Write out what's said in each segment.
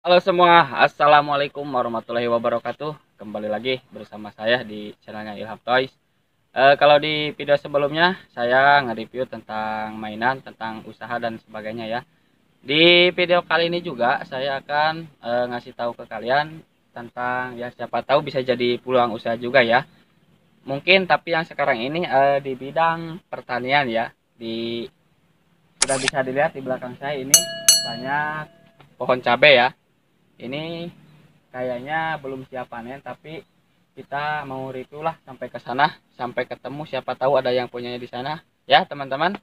Halo semua, assalamualaikum warahmatullahi wabarakatuh. Kembali lagi bersama saya di channelnya Ilham Toys. Kalau di video sebelumnya saya nge-review tentang mainan, tentang usaha dan sebagainya ya. Di video kali ini juga saya akan ngasih tahu ke kalian tentang ya siapa tahu bisa jadi peluang usaha juga ya. Mungkin tapi yang sekarang ini di bidang pertanian ya. Sudah bisa dilihat di belakang saya ini banyak pohon cabai ya. Ini kayaknya belum siap panen, tapi kita mau review lah sampai ke sana, sampai ketemu, siapa tahu ada yang punyanya di sana ya teman-teman.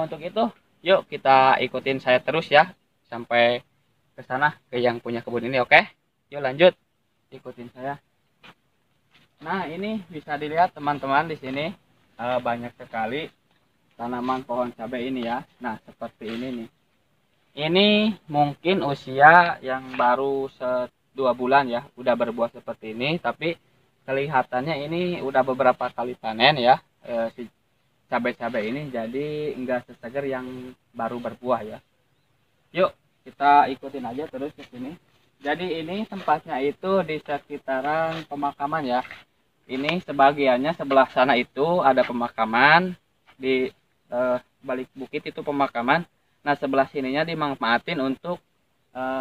Untuk itu yuk kita ikutin saya terus ya sampai ke sana, ke yang punya kebun ini. Oke, yuk lanjut ikutin saya. Nah, ini bisa dilihat teman-teman di sini banyak sekali tanaman pohon cabai ini ya. Nah, seperti ini nih. Ini mungkin usia yang baru 2 bulan ya, udah berbuah seperti ini, tapi kelihatannya ini udah beberapa kali panen ya, si cabai-cabai ini, jadi enggak sesegar yang baru berbuah ya. Yuk kita ikutin aja terus ke sini. Jadi ini tempatnya itu di sekitaran pemakaman ya. Ini sebagiannya sebelah sana itu ada pemakaman, di balik bukit itu pemakaman. Nah, sebelah sininya dimanfaatin untuk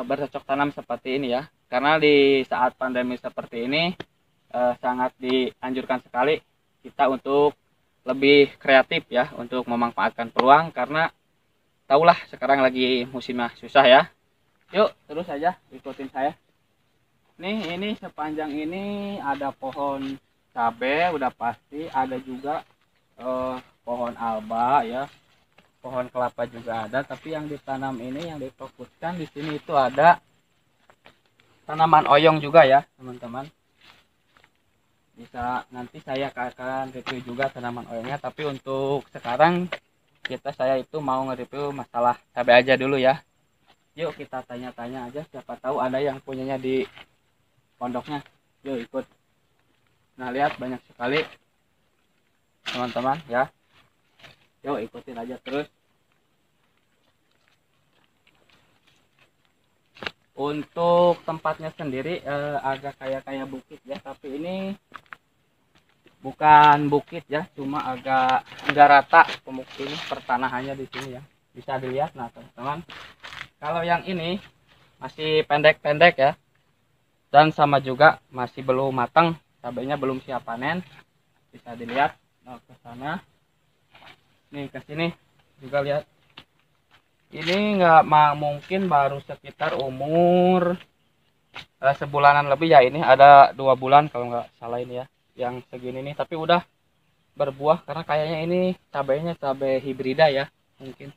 bercocok tanam seperti ini ya. Karena di saat pandemi seperti ini sangat dianjurkan sekali kita untuk lebih kreatif ya untuk memanfaatkan peluang, karena tahulah sekarang lagi musimnya susah ya. Yuk terus aja ikutin saya. Nih, ini sepanjang ini ada pohon cabe udah pasti, ada juga pohon alba ya, pohon kelapa juga ada, tapi yang ditanam ini yang difokuskan di sini itu ada tanaman oyong juga ya teman-teman. Bisa nanti saya akan review juga tanaman oyongnya, tapi untuk sekarang saya itu mau nge-review masalah cabai aja dulu ya. Yuk kita tanya-tanya aja, siapa tahu ada yang punyanya di pondoknya. Yuk ikut. Nah, lihat banyak sekali teman-teman ya. Yuk ikutin aja terus. Untuk tempatnya sendiri agak kayak bukit ya, tapi ini bukan bukit ya, cuma agak enggak rata pemukiman pertanahannya di sini ya. Bisa dilihat. Nah teman-teman, kalau yang ini masih pendek-pendek ya, dan sama juga masih belum matang, cabainya belum siap panen. Bisa dilihat. Nah, ke sana nih, ke sini juga lihat. Ini nggak mungkin baru sekitar umur sebulanan lebih ya. Ini ada 2 bulan kalau nggak salah ini ya, yang segini nih, tapi udah berbuah karena kayaknya ini cabainya cabai hibrida ya mungkin.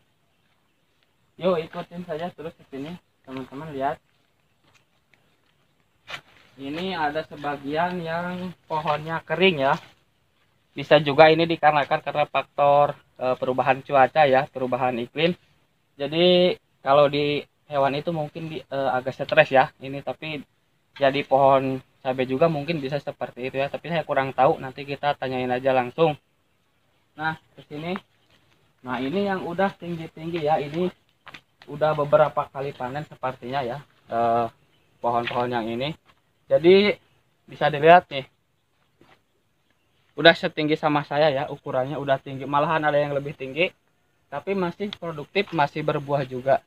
Yuk ikutin saja terus ke sini teman-teman, lihat. Ini ada sebagian yang pohonnya kering ya. Bisa juga ini dikarenakan karena faktor perubahan cuaca ya, perubahan iklim. Jadi kalau di hewan itu mungkin agak stres ya ini, tapi jadi pohon cabai juga mungkin bisa seperti itu ya, tapi saya kurang tahu, nanti kita tanyain aja langsung. Nah, ke sini. Nah, ini yang udah tinggi-tinggi ya, ini udah beberapa kali panen sepertinya ya, pohon-pohon yang ini. Jadi bisa dilihat nih, udah setinggi sama saya ya, ukurannya udah tinggi, malahan ada yang lebih tinggi, tapi masih produktif, masih berbuah juga.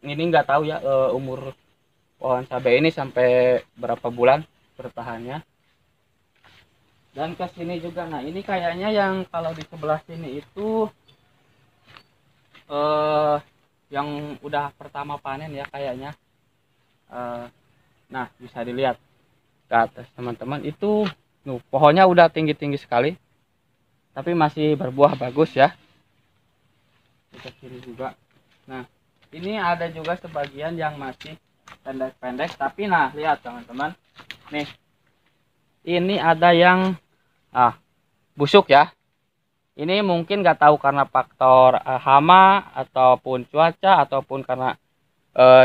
Ini nggak tahu ya umur pohon cabai ini sampai berapa bulan bertahannya. Dan ke sini juga. Nah, ini kayaknya yang kalau di sebelah sini itu eh yang udah pertama panen ya kayaknya. Eh, nah, bisa dilihat ke atas teman-teman itu, pohonnya udah tinggi-tinggi sekali, tapi masih berbuah bagus ya. Ke sini juga. Nah, ini ada juga sebagian yang masih pendek-pendek, tapi nah lihat teman-teman. Nih, ini ada yang busuk ya. Ini mungkin nggak tahu karena faktor hama ataupun cuaca ataupun karena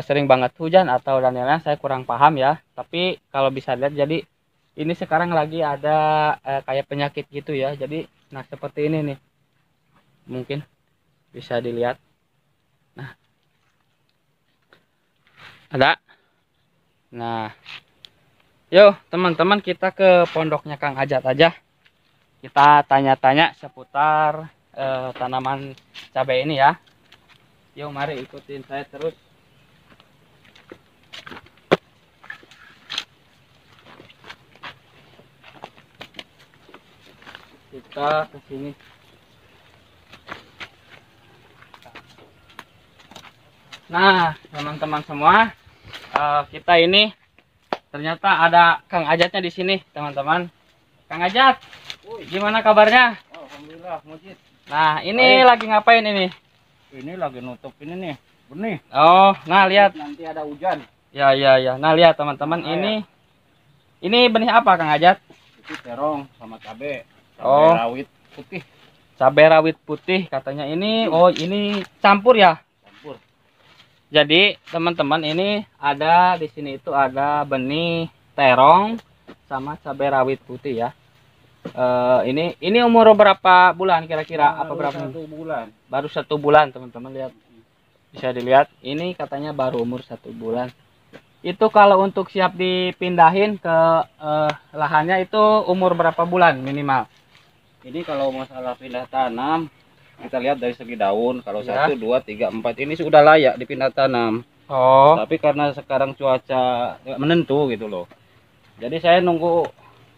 sering banget hujan atau dan lain-lain, saya kurang paham ya. Tapi kalau bisa lihat, jadi ini sekarang lagi ada kayak penyakit gitu ya. Jadi nah seperti ini nih, mungkin bisa dilihat. Nah, ada. Nah, yuk teman-teman kita ke pondoknya Kang Ajat aja. Kita tanya-tanya seputar tanaman cabai ini ya. Yuk mari ikutin saya terus. Kita ke sini. Nah, teman-teman semua, kita ini ternyata ada Kang Ajatnya di sini, teman-teman. Kang Ajat, gimana kabarnya? Alhamdulillah, Mujid. Nah, ini lagi ngapain ini? Ini lagi nutup ini nih, benih. Oh, nah lihat. Nanti ada hujan. Ya, ya, ya. Nah, lihat teman-teman, ini benih apa Kang Ajat? Itu terong sama cabe. Oh. Rawit putih. Cabai rawit putih katanya ini. Oh, ini campur ya? Campur. Jadi, teman-teman, ini ada di sini itu ada benih terong sama cabai rawit putih ya. Ini umur berapa bulan kira-kira? Apa berapa? 1 bulan. Baru 1 bulan, teman-teman, lihat. Bisa dilihat, ini katanya baru umur 1 bulan. Itu kalau untuk siap dipindahin ke lahannya itu umur berapa bulan minimal? Ini kalau masalah pindah tanam, kita lihat dari segi daun. Kalau Ya. 1, 2, 3, 4 ini sudah layak dipindah tanam. Oh, Tapi karena sekarang cuaca nggak menentu gitu loh. Jadi saya nunggu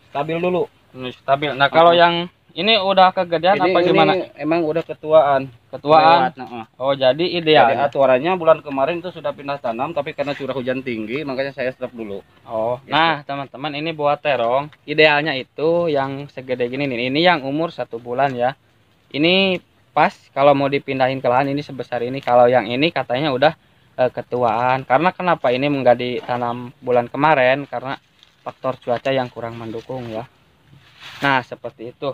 stabil dulu. ini stabil. Nah, kalau yang ini udah kegedean apa gimana? Ini emang udah ketuaan. Ketuaan. Lewat, nah. Oh, jadi Jadi ideal. aturannya bulan kemarin itu sudah pindah tanam, tapi karena curah hujan tinggi, makanya saya stop dulu. Oh, Gitu. nah teman-teman, ini buat terong idealnya itu yang segede gini nih. Ini yang umur 1 bulan ya. Ini pas kalau mau dipindahin ke lahan ini sebesar ini. Kalau yang ini katanya udah ketuaan. Karena kenapa ini nggak ditanam bulan kemarin? Karena faktor cuaca yang kurang mendukung ya. Nah, seperti itu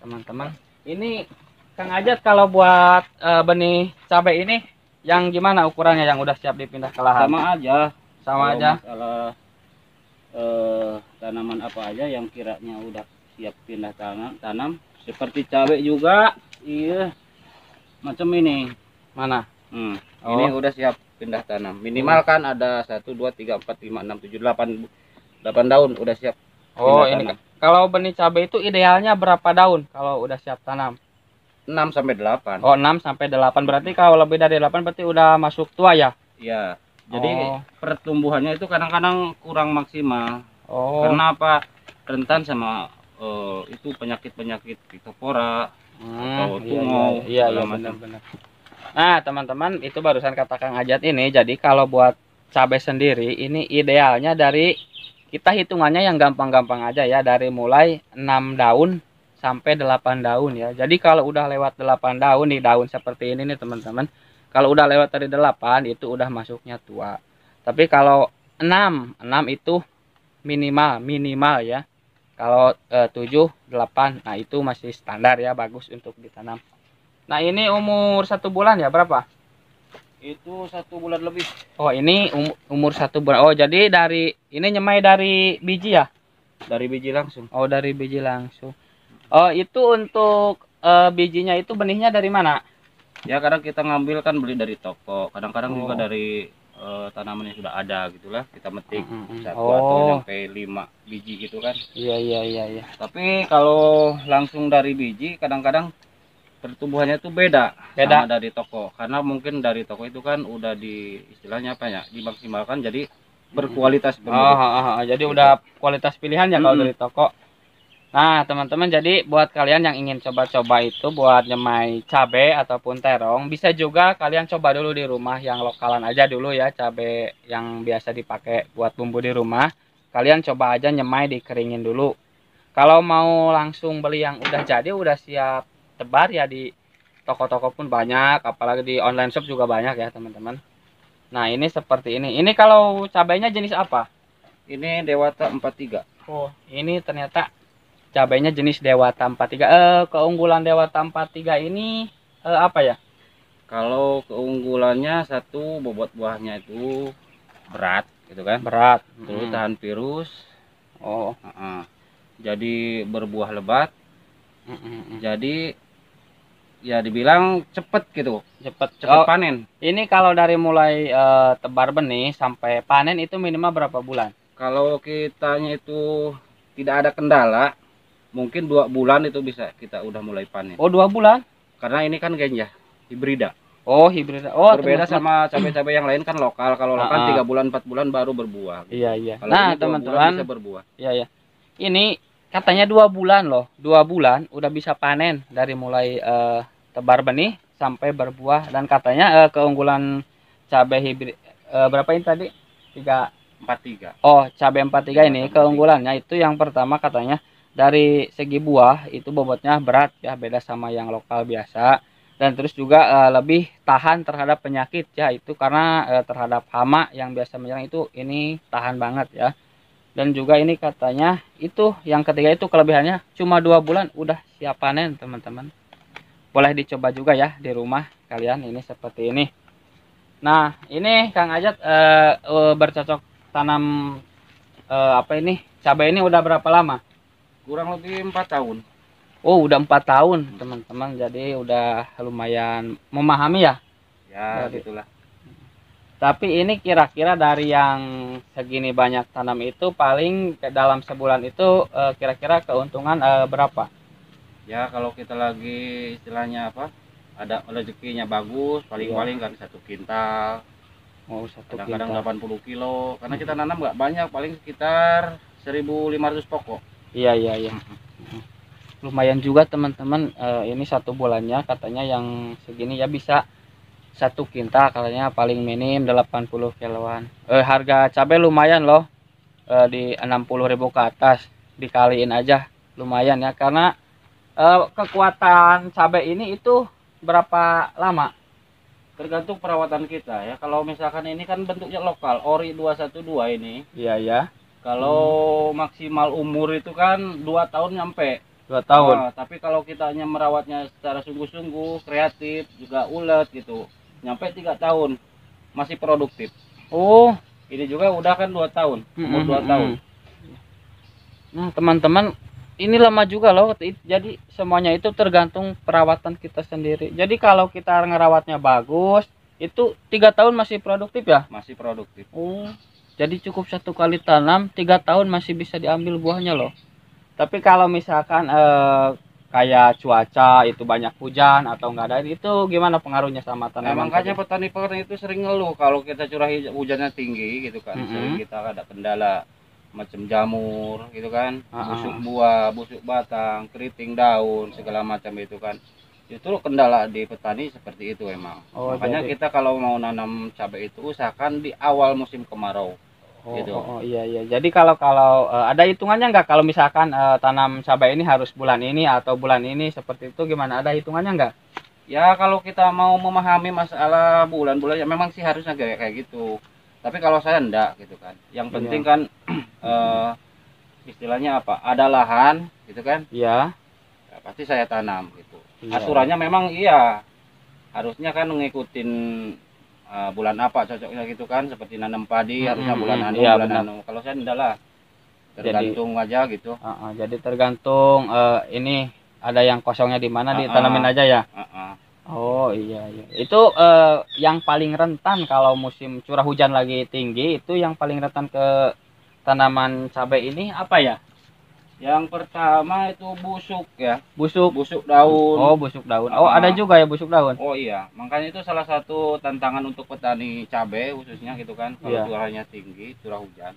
teman-teman. Ini Kang Ajat kalau buat benih cabai ini yang gimana ukurannya yang udah siap dipindah ke lahan? Sama aja. Sama Kalau aja. masalah tanaman apa aja yang kiranya udah siap pindah tanam, seperti cabai juga, iya, macam ini. Mana? Oh. Ini udah siap pindah tanam. Minimal kan ada 1, 2, 3, 4, 5, 6, 7, 8 daun udah siap. Oh, pindah ini tanam. kalau benih cabai itu idealnya berapa daun kalau udah siap tanam? 6 sampai 8. Oh, 6 sampai 8. Berarti kalau lebih dari 8 berarti udah masuk tua ya? Iya. Jadi Oh. pertumbuhannya itu kadang-kadang kurang maksimal. Oh. Karena apa? Rentan sama itu penyakit-penyakit pitopora atau tungau. Iya, segala macam. benar-benar. Nah, teman-teman, itu barusan kata Kang Ajat ini. Jadi kalau buat cabai sendiri ini idealnya dari kita hitungannya yang gampang-gampang aja ya, dari mulai 6 daun sampai 8 daun ya. Jadi kalau udah lewat 8 daun di daun seperti ini nih teman-teman. Kalau udah lewat dari 8 itu udah masuknya tua. Tapi kalau 6 itu minimal ya. Kalau 7, 8, nah itu masih standar ya, bagus untuk ditanam. Nah, ini umur 1 bulan ya, berapa? Itu 1 bulan lebih. Oh, ini umur 1 bulan. Oh, jadi dari ini nyemai dari biji ya? Dari biji langsung. Oh, dari biji langsung. Oh, itu untuk bijinya itu benihnya dari mana? Ya kadang kita ngambil kan beli dari toko. Kadang-kadang juga Oh. dari tanaman yang sudah ada gitulah. Kita metik satu Oh. atau sampai 5 biji gitu kan. Iya. Tapi kalau langsung dari biji kadang-kadang pertumbuhannya itu beda sama dari toko. Karena mungkin dari toko itu kan udah di istilahnya apa ya? Dimaksimalkan jadi berkualitas bentuk. Jadi udah kualitas pilihan ya kalau dari toko. Nah, teman-teman, jadi buat kalian yang ingin coba-coba itu buat nyemai cabai ataupun terong, bisa juga kalian coba dulu di rumah yang lokalan aja dulu ya, cabai yang biasa dipakai buat bumbu di rumah. Kalian coba aja nyemai, dikeringin dulu. Kalau mau langsung beli yang udah jadi, udah siap tebar ya, di toko-toko pun banyak, apalagi di online shop juga banyak ya, teman-teman. Nah, ini seperti ini. Ini kalau cabainya jenis apa? Ini Dewata 43. Oh, ini ternyata cabainya jenis Dewata 43. Keunggulan Dewata 43 ini apa ya? Kalau keunggulannya satu, bobot buahnya itu berat gitu kan. Berat. Terus tahan virus. Oh. Jadi berbuah lebat. Jadi ya dibilang cepet gitu, Cepet. cepet panen. Ini kalau dari mulai tebar benih sampai panen itu minimal berapa bulan? Kalau kitanya itu tidak ada kendala, mungkin 2 bulan itu bisa kita udah mulai panen. Oh, 2 bulan. Karena ini kan ganja, hibrida. Oh, hibrid. Oh, Berbeda teman-teman. sama cabai-cabai yang lain kan lokal. Kalau lokal 3 bulan 4 bulan baru berbuah. Gitu. Iya, iya. Kalau Nah, ini 2 bulan teman-teman, bisa berbuah. iya, iya. Ini katanya 2 bulan loh. 2 bulan udah bisa panen dari mulai tebar benih sampai berbuah, dan katanya keunggulan cabai hibrid berapa ini tadi? 43. Oh, cabai 43 ini keunggulannya itu yang pertama katanya dari segi buah itu bobotnya berat ya, beda sama yang lokal biasa. Dan terus juga lebih tahan terhadap penyakit ya, itu karena terhadap hama yang biasa menyerang itu ini tahan banget ya. Dan juga ini katanya itu yang ketiga itu kelebihannya cuma 2 bulan udah siap panen teman-teman. Boleh dicoba juga ya di rumah kalian ini seperti ini. Nah, ini Kang Ajat bercocok tanam apa ini cabai ini udah berapa lama? Kurang lebih 4 tahun. Oh, udah 4 tahun teman-teman, jadi udah lumayan memahami ya. Ya, Jadi, gitulah. tapi ini kira-kira dari yang segini banyak tanam itu paling dalam sebulan itu kira-kira keuntungan berapa? Ya, kalau kita lagi istilahnya apa? Ada rezekinya bagus, paling-paling kan 1 kintal. Oh, 1 Kadang-kadang kintal. 80 kilo. Karena kita nanam nggak banyak, paling sekitar 1.500 pokok. Iya, iya, iya. Lumayan juga teman-teman, ini 1 bulannya katanya yang segini ya bisa 1 kintal, katanya paling minim 80 kiloan. Harga cabai lumayan loh, di 60.000 ke atas, dikaliin aja lumayan ya, karena kekuatan cabai ini itu berapa lama? Tergantung perawatan kita ya. Kalau misalkan ini kan bentuknya lokal, ori 212 ini. Iya ya. Kalau maksimal umur itu kan 2 tahun nyampe. 2 tahun. Nah, tapi kalau kita hanya merawatnya secara sungguh-sungguh, kreatif, juga ulet gitu, nyampe 3 tahun masih produktif. Oh, Ini juga udah kan 2 tahun, umur 2 tahun. Nah, teman-teman, ini lama juga loh. Jadi semuanya itu tergantung perawatan kita sendiri. Jadi kalau kita ngerawatnya bagus, itu 3 tahun masih produktif ya? Masih produktif. Oh, jadi cukup 1 kali tanam 3 tahun masih bisa diambil buahnya loh. Tapi kalau misalkan kayak cuaca itu banyak hujan atau enggak ada, itu gimana pengaruhnya sama Nah, tanaman makanya tadi? petani-petani itu sering ngeluh kalau kita curah hujannya tinggi gitu kan. Sering kita ada kendala macam jamur gitu kan, busuk buah, busuk batang, keriting daun, segala macam itu kan. Itu kendala di petani seperti itu emang. Oh, Makanya jadi kita kalau mau nanam cabai itu usahakan di awal musim kemarau. Gitu. Iya, iya. Jadi kalau ada hitungannya nggak kalau misalkan tanam cabai ini harus bulan ini atau bulan ini seperti itu, gimana? Ada hitungannya nggak? Ya kalau kita mau memahami masalah bulan-bulan ya memang sih harusnya kayak gitu. Tapi kalau saya enggak gitu kan. Yang penting kan istilahnya apa? Ada lahan gitu kan? Iya. Ya, pasti saya tanam gitu. Iya. Aturannya memang iya. Harusnya kan ngikutin bulan apa cocoknya gitu kan, seperti nanam padi harusnya bulan anu, iya, bulan benar. anu. Kalau saya enggak lah. Tergantung aja gitu. Jadi tergantung ini ada yang kosongnya di mana ditanamin aja ya. Oh iya, iya. Itu yang paling rentan kalau musim curah hujan lagi tinggi, itu yang paling rentan ke tanaman cabai ini apa ya? Yang pertama itu busuk ya. Busuk. Busuk daun. Oh, busuk daun. Oh, ada juga ya busuk daun. Oh iya, makanya itu salah satu tantangan untuk petani cabai khususnya gitu kan. Kalau curahnya tinggi, curah hujan.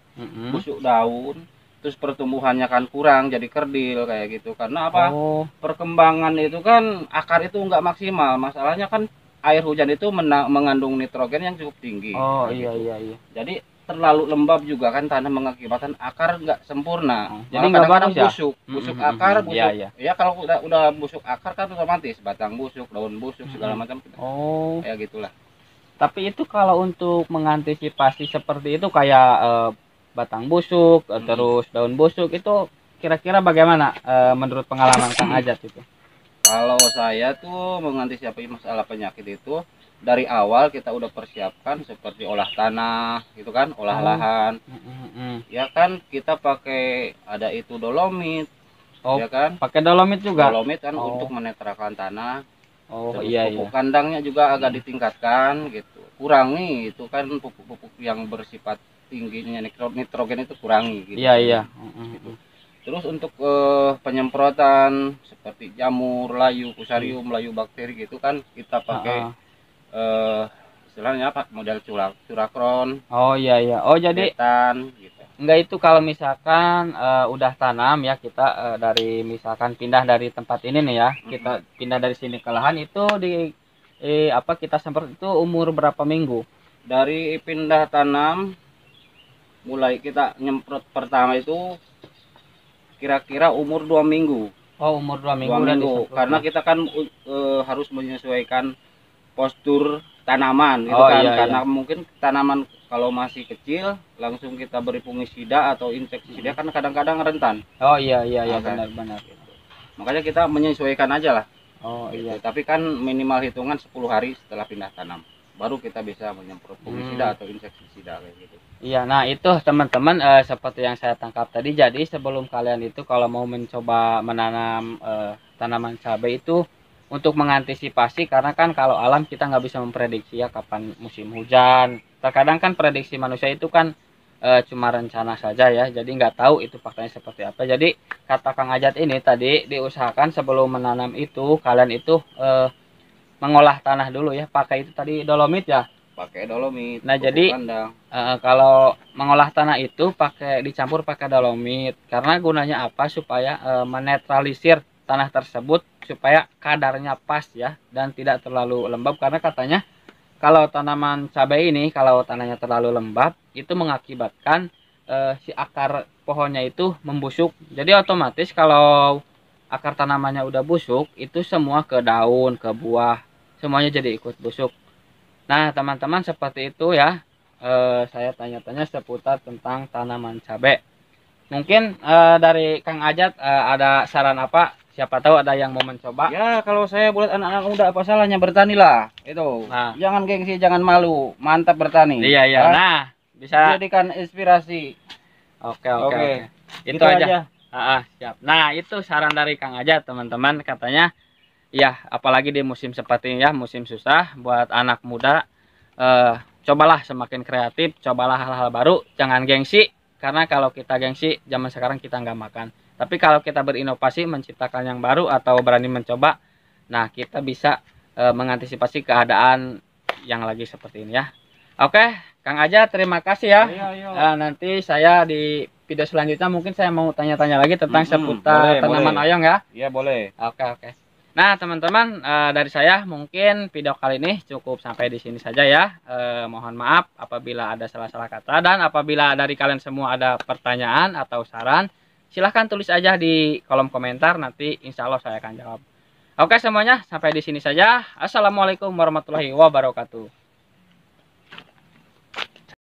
Busuk daun, terus pertumbuhannya kan kurang, jadi kerdil kayak gitu. Karena apa? Perkembangan itu kan akar itu nggak maksimal. Masalahnya kan air hujan itu mengandung nitrogen yang cukup tinggi. Oh iya, gitu. Iya. Jadi terlalu lembab juga kan tanah, mengakibatkan akar nggak sempurna. Jadi nggak bagus ya? Busuk akar, busuk. Iya. Ya kalau udah busuk akar kan otomatis batang busuk, daun busuk, segala macam. Oh. Kayak gitulah. Tapi itu kalau untuk mengantisipasi seperti itu kayak batang busuk, terus daun busuk, itu kira-kira bagaimana menurut pengalaman Kang Ajat itu? Kalau saya tuh mengantisipasi masalah penyakit itu dari awal kita udah persiapkan seperti olah tanah gitu kan, olah lahan. Ya kan kita pakai ada itu dolomit. Ya kan? Pakai dolomit juga. Dolomit kan untuk menetralkan tanah. Oh Terus iya pupuk iya. kandangnya juga agak ditingkatkan gitu. Kurangi itu kan pupuk-pupuk yang bersifat tingginya nitrogen itu kurangi gitu Iya kan. iya. Gitu. Terus untuk penyemprotan seperti jamur, layu, fusarium, layu bakteri gitu kan kita pakai Heeh. eh istilahnya apa? Model curakron, Oh iya iya. Oh jadi betan gitu. enggak itu kalau misalkan udah tanam ya kita dari misalkan pindah dari tempat ini nih ya, kita pindah dari sini ke lahan itu di apa kita semprot itu umur berapa minggu? Dari pindah tanam mulai kita nyemprot pertama itu kira-kira umur 2 minggu. Oh umur 2 minggu dua udah minggu karena disemprotnya. kita kan harus menyesuaikan postur tanaman gitu Oh kan, iya iya. karena mungkin tanaman kalau masih kecil langsung kita beri fungisida atau insektisida kan kadang-kadang rentan. Oh iya iya iya Nah, kan benar-benar. gitu. Makanya kita menyesuaikan aja lah Oh gitu, iya. tapi kan minimal hitungan 10 hari setelah pindah tanam baru kita bisa menyemprot Hmm. fungisida atau insektisida kayak gitu. Iya, nah itu teman-teman seperti yang saya tangkap tadi. Jadi sebelum kalian itu kalau mau mencoba menanam tanaman cabai itu untuk mengantisipasi karena kan kalau alam kita nggak bisa memprediksi ya kapan musim hujan. Terkadang kan prediksi manusia itu kan cuma rencana saja ya. Jadi nggak tahu itu faktanya seperti apa. Jadi kata Kang Ajat ini tadi diusahakan sebelum menanam itu kalian itu mengolah tanah dulu ya. Pakai itu tadi dolomit ya. Pakai dolomit, Nah pupuk jadi kandang. kalau mengolah tanah itu dicampur pakai dolomit karena gunanya apa supaya menetralisir tanah tersebut supaya kadarnya pas ya dan tidak terlalu lembab karena katanya kalau tanaman cabai ini kalau tanahnya terlalu lembab itu mengakibatkan si akar pohonnya itu membusuk. Jadi otomatis kalau akar tanamannya udah busuk itu semua ke daun, ke buah semuanya jadi ikut busuk. Nah, teman-teman seperti itu ya. Saya tanya-tanya seputar tentang tanaman cabai. Mungkin dari Kang Ajat ada saran apa? Siapa tahu ada yang mau mencoba. Ya, kalau saya buat anak-anak muda apa salahnya bertani lah. Itu. Nah, Jangan gengsi, jangan malu. Mantap bertani. iya iya. Ya. Nah, bisa. Jadikan inspirasi. Oke oke Oke. oke. Itu Gitu aja. aja. Siap. Nah, itu saran dari Kang Ajat, teman-teman. Katanya, ya, apalagi di musim seperti ini ya, musim susah buat anak muda. eh, Cobalah semakin kreatif, cobalah hal-hal baru, jangan gengsi karena kalau kita gengsi zaman sekarang kita nggak makan. Tapi kalau kita berinovasi menciptakan yang baru atau berani mencoba, nah kita bisa mengantisipasi keadaan yang lagi seperti ini ya. Oke, Kang Aja terima kasih ya. Ayo, ayo. Nanti saya di video selanjutnya mungkin saya mau tanya-tanya lagi tentang seputar boleh, tanaman boleh. oyong ya. Iya, boleh. Oke oke. Nah, teman-teman, dari saya mungkin video kali ini cukup sampai di sini saja ya. Mohon maaf apabila ada salah-salah kata dan apabila dari kalian semua ada pertanyaan atau saran, silahkan tulis aja di kolom komentar nanti insya Allah saya akan jawab. Oke semuanya, sampai di sini saja. Assalamualaikum warahmatullahi wabarakatuh.